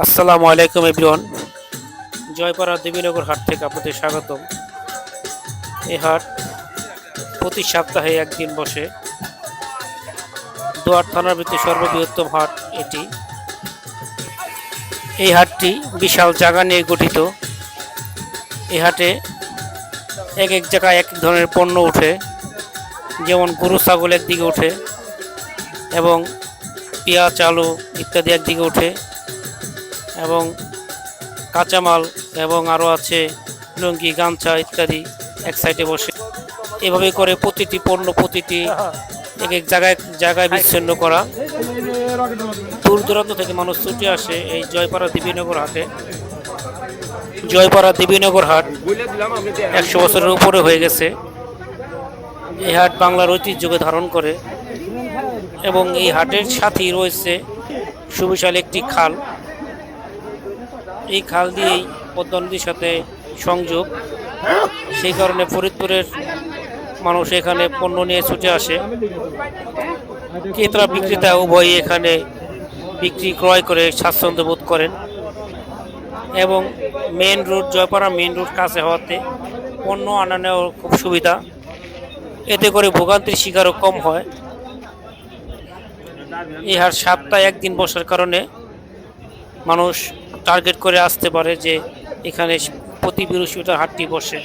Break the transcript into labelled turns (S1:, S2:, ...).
S1: আসসালামু আলাইকুম এভরিওয়ান। জয়পাড়া দেবীনগর হাট থেকে আপনাদের স্বাগতম। এই হাট প্রতি সপ্তাহে একদিন বসে। দোয়ার থানার ভিতরে সর্ববৃহত্তম হাট এটি। এই হাটটি বিশাল জায়গা নিয়ে গঠিত। এই হাটে এক এক জায়গায় এক এক ধরনের পণ্য ওঠে, যেমন গরু ছাগল একদিকে ওঠে এবং পেঁয়াজ আলু ইত্যাদি একদিকে ওঠে, এবং কাঁচামাল এবং আরও আছে লুঙ্গি গামছা ইত্যাদি এক সাইডে বসে। এভাবে করে প্রতিটি পণ্য প্রতিটি এক এক জায়গায় বিচ্ছিন্ন করা। দূর দূরান্ত থেকে মানুষ ছুটে আসে এই জয়পাড়া দেবীনগর হাটে। জয়পাড়া দেবীনগর হাট 100 বছরের উপরে হয়ে গেছে। এই হাট বাংলার ঐতিহ্যকে ধারণ করে এবং এই হাটের সাথেই রয়েছে সুবিশাল একটি খাল। এই খাল দিয়েই পদ্মা নদীর সাথে সংযোগ। সেই কারণে ফরিদপুরের মানুষ এখানে পণ্য নিয়ে ছুটে আসে। ক্রেতা বিক্রেতা উভয়ই এখানে বিক্রি ক্রয় করে স্বাচ্ছন্দ্য বোধ করেন এবং main road Joypara main road কাছে হওয়াতে পণ্য আনা নেওয়ার খুব সুবিধা। এতে করে ভোগান্তির শিকারও কম হয়। এই হাট সপ্তাহে একদিন বসার কারণে মানুষ টার্গেট করে আসতে পারে যে এখানে প্রতি বৃহস্পতিবার হাটটি বসে।